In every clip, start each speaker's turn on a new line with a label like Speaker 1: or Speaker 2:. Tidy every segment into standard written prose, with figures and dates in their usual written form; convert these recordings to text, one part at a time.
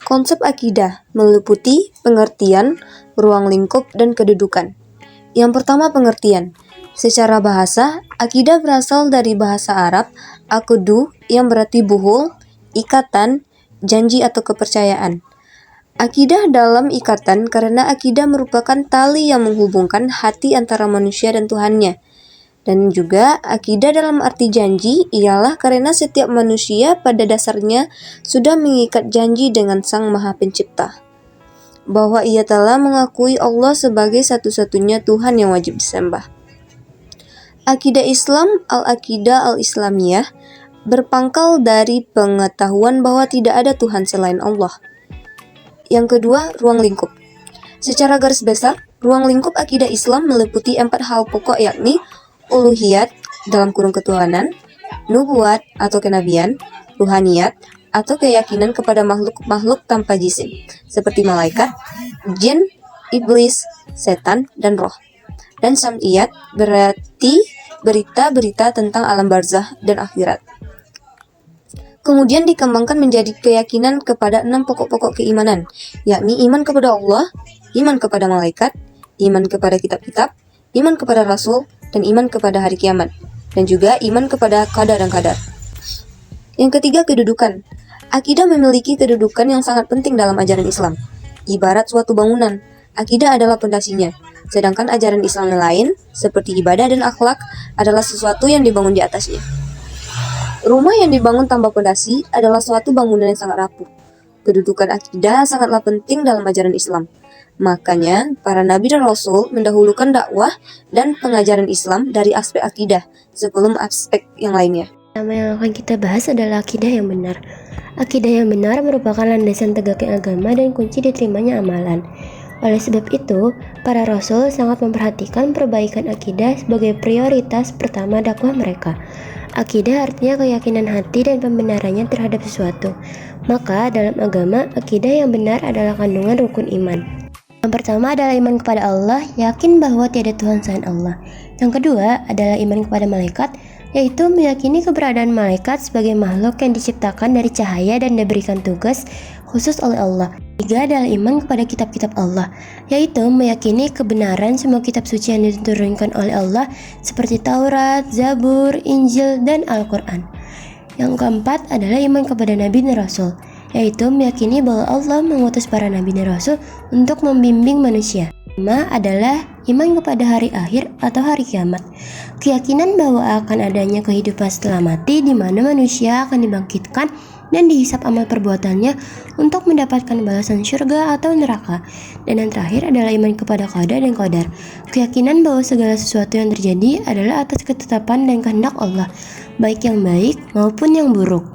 Speaker 1: Konsep akidah meliputi pengertian, ruang lingkup, dan kedudukan. Yang pertama, pengertian. Secara bahasa, akidah berasal dari bahasa Arab akudu yang berarti buhul, ikatan, janji atau kepercayaan. Akidah dalam ikatan karena akidah merupakan tali yang menghubungkan hati antara manusia dan Tuhannya. Dan juga akidah dalam arti janji ialah karena setiap manusia pada dasarnya sudah mengikat janji dengan Sang Maha Pencipta, bahwa ia telah mengakui Allah sebagai satu-satunya Tuhan yang wajib disembah. Akidah Islam, Al-Aqidah Al-Islamiyah, berpangkal dari pengetahuan bahwa tidak ada Tuhan selain Allah. Yang kedua, ruang lingkup. Secara garis besar, ruang lingkup akidah Islam meliputi 4 hal pokok, yakni uluhiyat dalam kurung ketuhanan, nubuat atau kenabian, ruhaniyat atau keyakinan kepada makhluk-makhluk tanpa jisim, seperti malaikat, jin, iblis, setan, dan roh. Dan sam'iyat berarti berita-berita tentang alam barzah dan akhirat. Kemudian dikembangkan menjadi keyakinan kepada 6 pokok-pokok keimanan, yakni iman kepada Allah, iman kepada malaikat, iman kepada kitab-kitab, iman kepada rasul, dan iman kepada hari kiamat, dan juga iman kepada qadar dan qadar. Yang ketiga, kedudukan. Akidah memiliki kedudukan yang sangat penting dalam ajaran Islam. Ibarat suatu bangunan, akidah adalah pondasinya, sedangkan ajaran Islam lain, seperti ibadah dan akhlak, adalah sesuatu yang dibangun di atasnya. Rumah yang dibangun tanpa pondasi adalah suatu bangunan yang sangat rapuh. Kedudukan akidah sangatlah penting dalam ajaran Islam. Makanya, para nabi dan rasul mendahulukan dakwah dan pengajaran Islam dari aspek akidah sebelum aspek yang lainnya.
Speaker 2: Nama yang akan kita bahas adalah akidah yang benar. Akidah yang benar merupakan landasan tegaknya agama dan kunci diterimanya amalan. Oleh sebab itu, para rasul sangat memperhatikan perbaikan akidah sebagai prioritas pertama dakwah mereka. Akidah artinya keyakinan hati dan pembenarannya terhadap sesuatu. Maka dalam agama, akidah yang benar adalah kandungan rukun iman. Yang pertama adalah iman kepada Allah, yakin bahwa tiada Tuhan selain Allah. Yang kedua adalah iman kepada malaikat, yaitu meyakini keberadaan malaikat sebagai makhluk yang diciptakan dari cahaya dan diberikan tugas khusus oleh Allah. Ketiga adalah iman kepada kitab-kitab Allah, yaitu meyakini kebenaran semua kitab suci yang diturunkan oleh Allah seperti Taurat, Zabur, Injil, dan Al-Quran. Yang keempat adalah iman kepada Nabi dan Rasul, yaitu meyakini bahwa Allah mengutus para Nabi dan Rasul untuk membimbing manusia. Kelima adalah iman kepada hari akhir atau hari kiamat, keyakinan bahwa akan adanya kehidupan setelah mati di mana manusia akan dibangkitkan dan dihisap amal perbuatannya untuk mendapatkan balasan surga atau neraka. Dan yang terakhir adalah iman kepada qadar dan qadar, keyakinan bahwa segala sesuatu yang terjadi adalah atas ketetapan dan kehendak Allah, baik yang baik maupun yang buruk.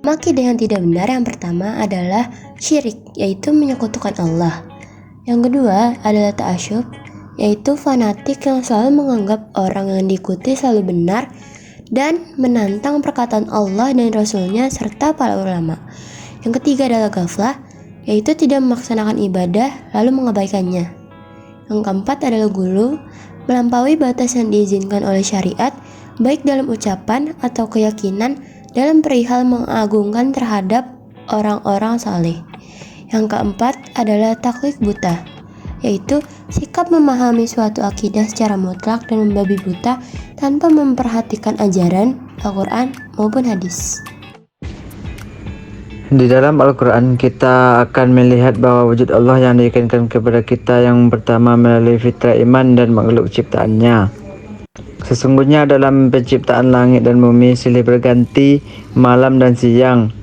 Speaker 2: Akidah yang tidak benar yang pertama adalah syirik, yaitu menyekutukan Allah. Yang kedua adalah ta'asyub, yaitu fanatik yang selalu menganggap orang yang diikuti selalu benar dan menantang perkataan Allah dan Rasulnya serta para ulama. Yang ketiga adalah ghaflah, yaitu tidak melaksanakan ibadah lalu mengabaikannya. Yang keempat adalah gulu, melampaui batas yang diizinkan oleh syariat, baik dalam ucapan atau keyakinan dalam perihal mengagungkan terhadap orang-orang saleh. Yang keempat adalah taklid buta, yaitu sikap memahami suatu akidah secara mutlak dan membabi buta tanpa memperhatikan ajaran Al-Quran maupun hadis.
Speaker 3: Di dalam Al-Quran kita akan melihat bahwa wujud Allah yang diyakinkan kepada kita yang pertama melalui fitrah iman dan makhluk ciptaannya. Sesungguhnya dalam penciptaan langit dan bumi silih berganti malam dan siang.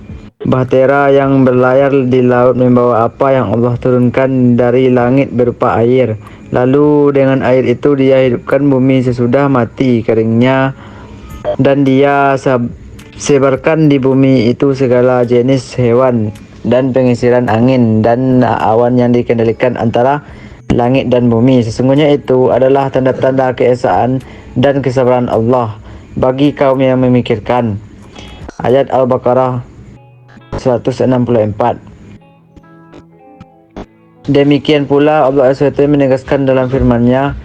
Speaker 3: Bahtera yang berlayar di laut membawa apa yang Allah turunkan dari langit berupa air. Lalu dengan air itu dia hidupkan bumi sesudah mati keringnya, dan dia sebarkan di bumi itu segala jenis hewan dan pengisiran angin dan awan yang dikendalikan antara langit dan bumi. Sesungguhnya itu adalah tanda-tanda keesaan dan kesabaran Allah bagi kaum yang memikirkan. Ayat Al-Baqarah 164. Demikian pula Allah SWT menegaskan dalam firman-Nya,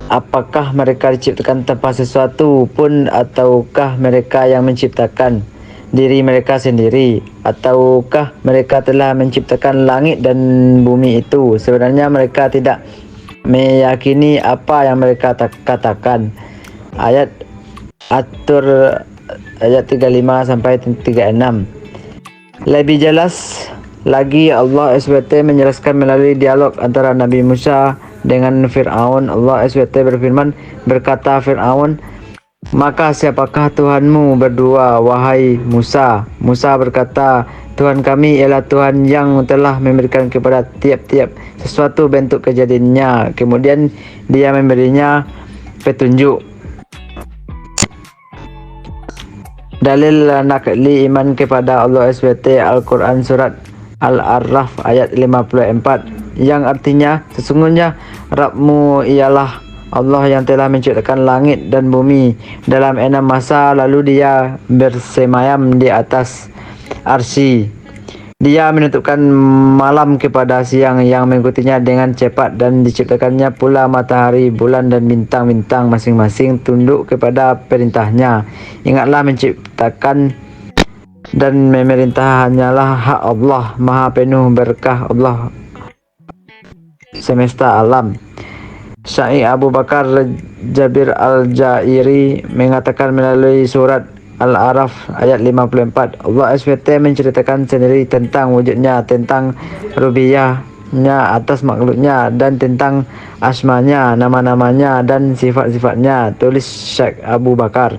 Speaker 3: apakah mereka diciptakan tanpa sesuatu pun ataukah mereka yang menciptakan? diri mereka sendiri, ataukah mereka telah menciptakan langit dan bumi itu? Sebenarnya mereka tidak meyakini apa yang mereka katakan. Ayat At-Tur ayat 35 sampai 36. Lebih jelas lagi Allah SWT menjelaskan melalui dialog antara Nabi Musa dengan Fir'aun. Allah SWT berfirman, berkata Fir'aun, "Maka siapakah Tuhanmu berdua, wahai Musa?" Musa berkata, "Tuhan kami ialah Tuhan yang telah memberikan kepada tiap-tiap sesuatu bentuk kejadiannya. Kemudian dia memberinya petunjuk." Dalil nakli iman kepada Allah SWT Al-Quran Surat Al-A'raf ayat 54, yang artinya, sesungguhnya Rabbmu ialah Allah yang telah menciptakan langit dan bumi dalam 6 masa, lalu dia bersemayam di atas arsy. Dia menentukan malam kepada siang yang mengikutinya dengan cepat, dan diciptakannya pula matahari, bulan dan bintang-bintang masing-masing tunduk kepada perintahnya. Ingatlah, menciptakan dan memerintah hanyalah hak Allah, maha penuh berkah Allah semesta alam. Syekh Abu Bakar Jabir Al-Jairi mengatakan melalui surat Al-A'raf ayat 54, Allah SWT menceritakan sendiri tentang wujudnya, tentang rububiyahnya atas makhluknya, dan tentang asmanya, nama-namanya dan sifat-sifatnya. Tulis Syekh Abu Bakar.